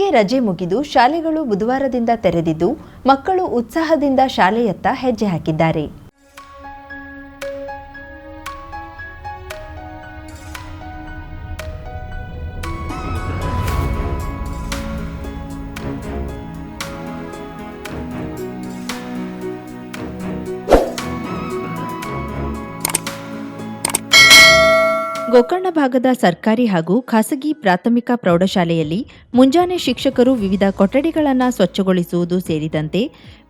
ಬೇಸಿಗೆ ರಜೆ ಮುಗಿದು ಶಾಲೆಗಳು ಬುಧವಾರದಿಂದ ತೆರೆದಿದ್ದು ಮಕ್ಕಳು ಉತ್ಸಾಹದಿಂದ ಶಾಲೆಯತ್ತ ಹೆಜ್ಜೆ ಹಾಕಿದ್ದಾರೆ. ಗೋಕರ್ಣ ಭಾಗದ ಸರ್ಕಾರಿ ಹಾಗೂ ಖಾಸಗಿ ಪ್ರಾಥಮಿಕ ಪ್ರೌಢಶಾಲೆಯಲ್ಲಿ ಮುಂಜಾನೆ ಶಿಕ್ಷಕರು ವಿವಿಧ ಕೊಠಡಿಗಳನ್ನು ಸ್ವಚ್ಛಗೊಳಿಸುವುದು ಸೇರಿದಂತೆ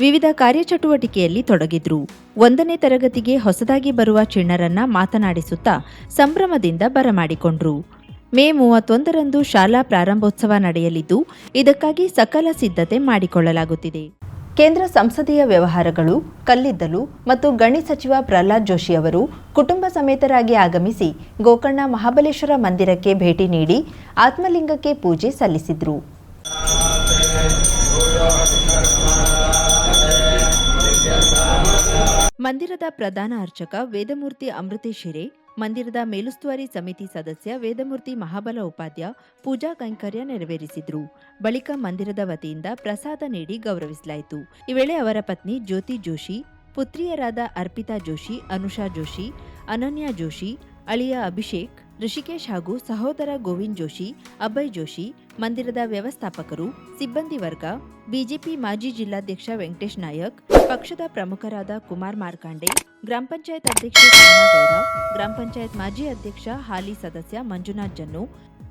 ವಿವಿಧ ಕಾರ್ಯಚಟುವಟಿಕೆಯಲ್ಲಿ ತೊಡಗಿದ್ರು. 1ನೇ ತರಗತಿಗೆ ಹೊಸದಾಗಿ ಬರುವ ಚಿಣ್ಣರನ್ನ ಮಾತನಾಡಿಸುತ್ತಾ ಸಂಭ್ರಮದಿಂದ ಬರಮಾಡಿಕೊಂಡ್ರು. ಮೇ 31ರಂದು ಶಾಲಾ ಪ್ರಾರಂಭೋತ್ಸವ ನಡೆಯಲಿದ್ದು ಇದಕ್ಕಾಗಿ ಸಕಲ ಸಿದ್ಧತೆ ಮಾಡಿಕೊಳ್ಳಲಾಗುತ್ತಿದೆ. ಕೇಂದ್ರ ಸಂಸದೀಯ ವ್ಯವಹಾರಗಳು, ಕಲ್ಲಿದ್ದಲು ಮತ್ತು ಗಣಿ ಸಚಿವ ಪ್ರಹ್ಲಾದ್ ಜೋಶಿ ಅವರು ಕುಟುಂಬ ಸಮೇತರಾಗಿ ಆಗಮಿಸಿ ಗೋಕರ್ಣ ಮಹಾಬಲೇಶ್ವರ ಮಂದಿರಕ್ಕೆ ಭೇಟಿ ನೀಡಿ ಆತ್ಮಲಿಂಗಕ್ಕೆ ಪೂಜೆ ಸಲ್ಲಿಸಿದರು. ಮಂದಿರದ ಪ್ರಧಾನ ಅರ್ಚಕ ವೇದಮೂರ್ತಿ ಅಮೃತೇಶ್ ಹಿರೆ, ಮಂದಿರದ ಮೇಲುಸ್ತುವಾರಿ ಸಮಿತಿ ಸದಸ್ಯ ವೇದಮೂರ್ತಿ ಮಹಾಬಲ ಉಪಾಧ್ಯ ಪೂಜಾ ಕೈಂಕರ್ಯ ನೆರವೇರಿಸಿದ್ರು. ಬಳಿಕ ಮಂದಿರದ ವತಿಯಿಂದ ಪ್ರಸಾದ ನೀಡಿ ಗೌರವಿಸಲಾಯಿತು. ಈ ವೇಳೆ ಅವರ ಪತ್ನಿ ಜ್ಯೋತಿ ಜೋಶಿ, ಪುತ್ರಿಯರಾದ ಅರ್ಪಿತಾ ಜೋಶಿ, ಅನುಷಾ ಜೋಶಿ, ಅನನ್ಯಾ ಜೋಶಿ, ಅಳಿಯ ಅಭಿಷೇಕ್, ಋಷಿಕೇಶ್ ಹಾಗೂ ಸಹೋದರ ಗೋವಿಂದ್ ಜೋಶಿ, ಅಭಯ್ ಜೋಶಿ, ಮಂದಿರದ ವ್ಯವಸ್ಥಾಪಕರು, ಸಿಬ್ಬಂದಿ ವರ್ಗ, ಬಿಜೆಪಿ ಮಾಜಿ ಜಿಲ್ಲಾಧ್ಯಕ್ಷ ವೆಂಕಟೇಶ್ ನಾಯಕ್, ಪಕ್ಷದ ಪ್ರಮುಖರಾದ ಕುಮಾರ್ ಮಾರ್ಕಾಂಡೆ, ಗ್ರಾಮ ಪಂಚಾಯತ್ ಅಧ್ಯಕ್ಷೆ ಗೌಡ, ಗ್ರಾಮ ಪಂಚಾಯತ್ ಮಾಜಿ ಅಧ್ಯಕ್ಷ ಹಾಲಿ ಸದಸ್ಯ ಮಂಜುನಾಥ್ ಜನ್ನು,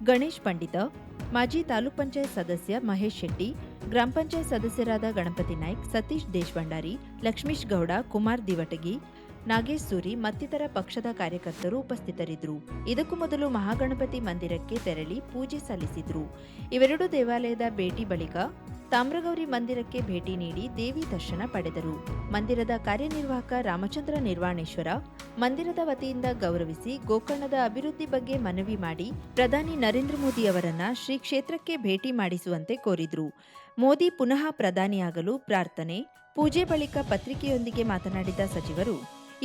ಗಣೇಶ್ ಪಂಡಿತ, ಮಾಜಿ ತಾಲೂಕ್ ಪಂಚಾಯತ್ ಸದಸ್ಯ ಮಹೇಶ್ ಶೆಟ್ಟಿ, ಗ್ರಾಮ ಪಂಚಾಯತ್ ಸದಸ್ಯರಾದ ಗಣಪತಿ ನಾಯ್ಕ್, ಸತೀಶ್ ದೇಶಭಂಡಾರಿ, ಲಕ್ಷ್ಮೀಶ್ ಗೌಡ, ಕುಮಾರ್ ದಿವಟಗಿ, ನಾಗೇಶ್ ಸೂರಿ ಮತ್ತಿತರ ಪಕ್ಷದ ಕಾರ್ಯಕರ್ತರು ಉಪಸ್ಥಿತರಿದ್ದರು. ಇದಕ್ಕೂ ಮೊದಲು ಮಹಾಗಣಪತಿ ಮಂದಿರಕ್ಕೆ ತೆರಳಿ ಪೂಜೆ ಸಲ್ಲಿಸಿದ್ರು. ಇವೆರಡೂ ದೇವಾಲಯದ ಭೇಟಿ ಬಳಿಕ ತಾಮ್ರಗೌರಿ ಮಂದಿರಕ್ಕೆ ಭೇಟಿ ನೀಡಿ ದೇವಿ ದರ್ಶನ ಪಡೆದರು. ಮಂದಿರದ ಕಾರ್ಯನಿರ್ವಾಹಕ ರಾಮಚಂದ್ರ ನಿರ್ವಾಣೇಶ್ವರ ಮಂದಿರದ ವತಿಯಿಂದ ಗೌರವಿಸಿ ಗೋಕರ್ಣದ ಅಭಿವೃದ್ಧಿ ಬಗ್ಗೆ ಮನವಿ ಮಾಡಿ ಪ್ರಧಾನಿ ನರೇಂದ್ರ ಮೋದಿ ಅವರನ್ನ ಶ್ರೀ ಕ್ಷೇತ್ರಕ್ಕೆ ಭೇಟಿ ಮಾಡಿಸುವಂತೆ ಕೋರಿದ್ರು. ಮೋದಿ ಪುನಃ ಪ್ರಧಾನಿಯಾಗಲು ಪ್ರಾರ್ಥನೆ. ಪೂಜೆ ಬಳಿಕ ಪತ್ರಿಕೆಯೊಂದಿಗೆ ಮಾತನಾಡಿದ ಸಚಿವರು,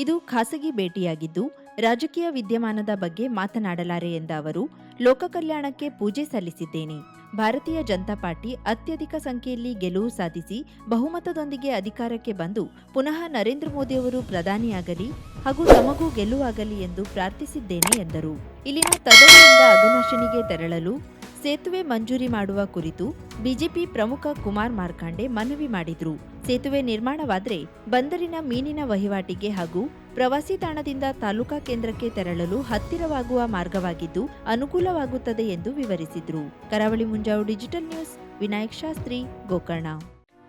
ಇದು ಖಾಸಗಿ ಭೇಟಿಯಾಗಿದ್ದು ರಾಜಕೀಯ ವಿದ್ಯಮಾನದ ಬಗ್ಗೆ ಮಾತನಾಡಲಾರೆ ಎಂದ ಅವರು, ಲೋಕ ಕಲ್ಯಾಣಕ್ಕೆ ಪೂಜೆ ಸಲ್ಲಿಸಿದ್ದೇನೆ. ಭಾರತೀಯ ಜನತಾ ಪಾರ್ಟಿ ಅತ್ಯಧಿಕ ಸಂಖ್ಯೆಯಲ್ಲಿ ಗೆಲುವು ಸಾಧಿಸಿ ಬಹುಮತದೊಂದಿಗೆ ಅಧಿಕಾರಕ್ಕೆ ಬಂದು ಪುನಃ ನರೇಂದ್ರ ಮೋದಿ ಅವರು ಪ್ರಧಾನಿಯಾಗಲಿ ಹಾಗೂ ತಮಗೂ ಗೆಲುವಾಗಲಿ ಎಂದು ಪ್ರಾರ್ಥಿಸಿದ್ದೇನೆ ಎಂದರು. ಇಲ್ಲಿನ ತದಡಿಯಿಂದ ಅಘನಾಶಿನಿಗೆ ತೆರಳಲು ಸೇತುವೆ ಮಂಜೂರಿ ಮಾಡುವ ಕುರಿತು ಬಿಜೆಪಿ ಪ್ರಮುಖ ಕುಮಾರ್ ಮಾರ್ಕಾಂಡೆ ಮನವಿ ಮಾಡಿದ್ರು. ಸೇತುವೆ ನಿರ್ಮಾಣವಾದರೆ ಬಂದರಿನ ಮೀನಿನ ವಹಿವಾಟಿಗೆ ಹಾಗೂ ಪ್ರವಾಸಿ ತಾಣದಿಂದ ತಾಲೂಕಾ ಕೇಂದ್ರಕ್ಕೆ ತೆರಳಲು ಹತ್ತಿರವಾಗುವ ಮಾರ್ಗವಾಗಿದ್ದು ಅನುಕೂಲವಾಗುತ್ತದೆ ಎಂದು ವಿವರಿಸಿದ್ರು. Karavali Munjavu digital news, Vinayak Shastri, Gokarna.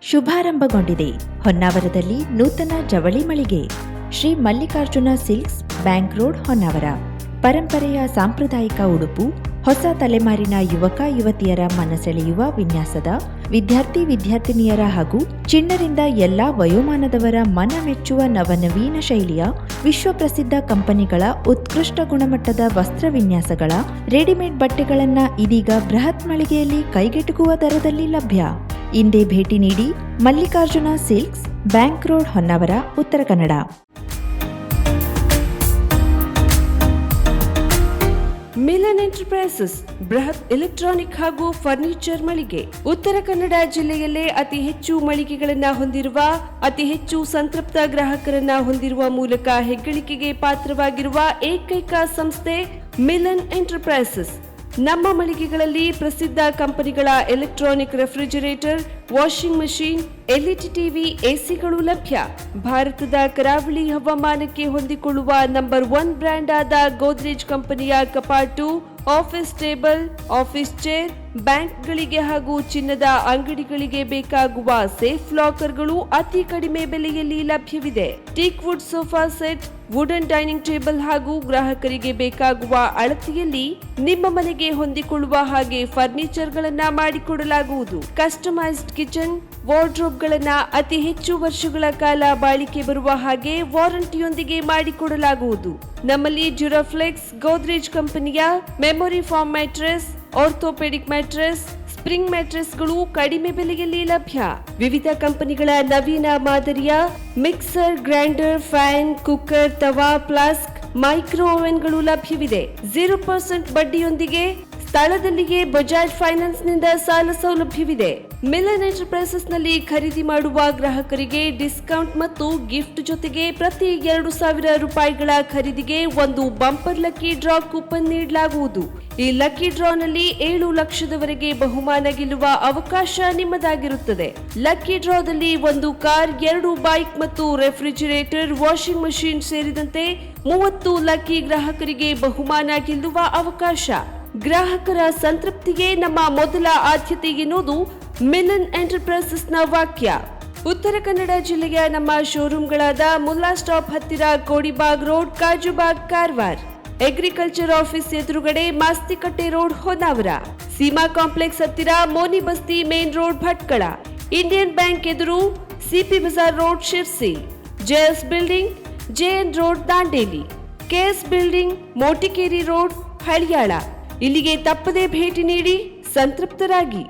ಶುಭಾರಂಭಗೊಂಡಿದೆ ಹೊನ್ನಾವರದಲ್ಲಿ ನೂತನ ಜವಳಿ ಮಳಿಗೆ. Shri Mallikarjuna Silks, Bank Road, Honnavar. ಪರಂಪರೆಯ ಸಾಂಪ್ರದಾಯಿಕ ಉಡುಪು, ಹೊಸ ತಲೆಮಾರಿನ ಯುವಕ ಯುವತಿಯರ ಮನಸೆಳೆಯುವ ವಿನ್ಯಾಸದ, ವಿದ್ಯಾರ್ಥಿನಿಯರ ಹಾಗೂ ಚಿಣ್ಣರಿಂದ ಎಲ್ಲಾ ವಯೋಮಾನದವರ ಮನ ಮೆಚ್ಚುವ ನವನವೀನ ಶೈಲಿಯ ವಿಶ್ವಪ್ರಸಿದ್ಧ ಕಂಪನಿಗಳ ಉತ್ಕೃಷ್ಟ ಗುಣಮಟ್ಟದ ವಸ್ತ್ರ ವಿನ್ಯಾಸಗಳ ರೆಡಿಮೇಡ್ ಬಟ್ಟೆಗಳನ್ನು ಇದೀಗ ಬೃಹತ್ ಮಳಿಗೆಯಲ್ಲಿ ಕೈಗೆಟುಕುವ ದರದಲ್ಲಿ ಲಭ್ಯ. ಇಂದೇ ಭೇಟಿ ನೀಡಿ Mallikarjuna Silks, Bank Road, Honnavar, Uttara Kannada. Milan Enterprises ಬೃಹತ್ ಎಲೆಕ್ಟ್ರಾನಿಕ್ ಹಾಗೂ ಫರ್ನಿಚರ್ ಮಳಿಗೆ. ಉತ್ತರ ಕನ್ನಡ ಜಿಲ್ಲೆಯಲ್ಲೇ ಅತಿ ಹೆಚ್ಚು ಮಳಿಗೆಗಳನ್ನು ಹೊಂದಿರುವ, ಅತಿ ಹೆಚ್ಚು ಸಂತೃಪ್ತ ಗ್ರಾಹಕರನ್ನ ಹೊಂದಿರುವ ಮೂಲಕ ಹೆಗ್ಗಳಿಕೆಗೆ ಪಾತ್ರವಾಗಿರುವ ಏಕೈಕ ಸಂಸ್ಥೆ ಮಿಲನ್ ಎಂಟರ್ಪ್ರೈಸಸ್. ನಮ್ಮ ಮಳಿಗೆಗಳಲ್ಲಿ ಪ್ರಸಿದ್ಧ ಕಂಪನಿಗಳ electronic refrigerator, washing machine, LED TV, ಎಸಿಗಳು ಲಭ್ಯ. ಭಾರತದ ಕರಾವಳಿ ಹವಾಮಾನಕ್ಕೆ ಹೊಂದಿಕೊಳ್ಳುವ ನಂಬರ್ 1 ಬ್ರ್ಯಾಂಡ್ ಆದ ಗೋದ್ರೇಜ್ ಕಂಪನಿಯ ಕಪಾಟು, ಆಫೀಸ್ ಟೇಬಲ್, ಆಫೀಸ್ ಚೇರ್, ಬ್ಯಾಂಕ್ಗಳಿಗೆ ಹಾಗೂ ಚಿನ್ನದ ಅಂಗಡಿಗಳಿಗೆ ಬೇಕಾಗುವ ಸೇಫ್ ಲಾಕರ್ಗಳು ಅತಿ ಕಡಿಮೆ ಬೆಲೆಯಲ್ಲಿ ಲಭ್ಯವಿದೆ. Teak wood sofa set, wooden dining table ಹಾಗೂ ಗ್ರಾಹಕರಿಗೆ ಬೇಕಾಗುವ ಅಳತೆಯಲ್ಲಿ ನಿಮ್ಮ ಮನೆಗೆ ಹೊಂದಿಕೊಳ್ಳುವ ಹಾಗೆ ಫರ್ನಿಚರ್ ಗಳನ್ನ ಮಾಡಿಕೊಡಲಾಗುವುದು. ಕಸ್ಟಮೈಸ್ಡ್ ಕಿಚನ್, ವಾರ್ಡ್ರೋಬ್ ಗಳನ್ನ ಅತಿ ಹೆಚ್ಚು ವರ್ಷಗಳ ಕಾಲ ಬಾಳಿಕೆ ಬರುವ ಹಾಗೆ ವಾರಂಟಿಯೊಂದಿಗೆ ಮಾಡಿಕೊಡಲಾಗುವುದು. ನಮ್ಮಲ್ಲಿ ಡ್ಯೂರಾಫ್ಲೆಕ್ಸ್, ಗೋದ್ರೇಜ್ ಕಂಪನಿಯ memory foam mattress, orthopaedic mattress, spring ಮ್ಯಾಟ್ರೆಸ್ಗಳು ಕಡಿಮೆ ಬೆಲೆಯಲ್ಲಿ ಲಭ್ಯ. ವಿವಿಧ ಕಂಪನಿಗಳ ನವೀನ ಮಾದರಿಯ ಮಿಕ್ಸರ್, ಗ್ರೈಂಡರ್, ಫ್ಯಾನ್, ಕುಕ್ಕರ್, ತವಾ, ಫ್ಲಾಸ್ಕ್, ಮೈಕ್ರೋ ಓವೆನ್ಗಳು ಲಭ್ಯವಿದೆ. 0% ಬಡ್ಡಿಯೊಂದಿಗೆ ಸ್ಥಳದಲ್ಲಿಯೇ ಬಜಾಜ್ ಫೈನಾನ್ಸ್ನಿಂದ ಸಾಲ ಸೌಲಭ್ಯವಿದೆ. ಮಿಲನ್ ಎಂಟರ್ಪ್ರೈಸಸ್ ನಲ್ಲಿ ಖರೀದಿ ಮಾಡುವ ಗ್ರಾಹಕರಿಗೆ ಡಿಸ್ಕೌಂಟ್ ಮತ್ತು ಗಿಫ್ಟ್ ಜೊತೆಗೆ ಪ್ರತಿ 2,000 ರೂಪಾಯಿಗಳ ಖರೀದಿಗೆ ಒಂದು ಬಂಪರ್ ಲಕ್ಕಿ ಡ್ರಾ ಕೂಪನ್ ನೀಡಲಾಗುವುದು. ಈ ಲಕ್ಕಿ ಡ್ರಾನಲ್ಲಿ 7 ಲಕ್ಷದವರೆಗೆ ಬಹುಮಾನ ಗೆಲ್ಲುವ ಅವಕಾಶ ನಿಮ್ಮದಾಗಿರುತ್ತದೆ. ಲಕ್ಕಿ ಡ್ರಾದಲ್ಲಿ 1 ಕಾರ್, 2 ಬೈಕ್ ಮತ್ತು ರೆಫ್ರಿಜಿರೇಟರ್, ವಾಷಿಂಗ್ ಮಷಿನ್ ಸೇರಿದಂತೆ 30 ಲಕ್ಕಿ ಗ್ರಾಹಕರಿಗೆ ಬಹುಮಾನ ಗೆಲ್ಲುವ ಅವಕಾಶ. ಗ್ರಾಹಕರ ಸಂತೃಪ್ತಿಗೆ ನಮ್ಮ ಮೊದಲ ಆದ್ಯತೆ ಎನ್ನುವುದು ಮಿಲನ್ ಎಂಟರ್ಪ್ರೈಸಸ್ನ ವಾಕ್ಯ. ಉತ್ತರ ಕನ್ನಡ ಜಿಲ್ಲೆಯ ನಮ್ಮ ಶೋರೂಮ್ಗಳಾದ ಮುಲ್ಲಾ ಸ್ಟಾಪ್ ಹತ್ತಿರ Kodibag road, Kajubag, Karwar, agriculture office ಎದುರುಗಡೆ ಮಾಸ್ತಿಕಟ್ಟೆ ರೋಡ್, ಹೊನ್ನಾವರ, ಸೀಮಾ ಕಾಂಪ್ಲೆಕ್ಸ್ ಹತ್ತಿರ Moni Basti main road, Bhatkal, Indian Bank ಎದುರು CP Bazaar road, Sirsi, JS building, JN road, Dandeli, KS building, Motikeri road, Haliyal. ಇಲ್ಲಿಗೆ ತಪ್ಪದೇ ಭೇಟಿ ನೀಡಿ ಸಂತೃಪ್ತರಾಗಿ.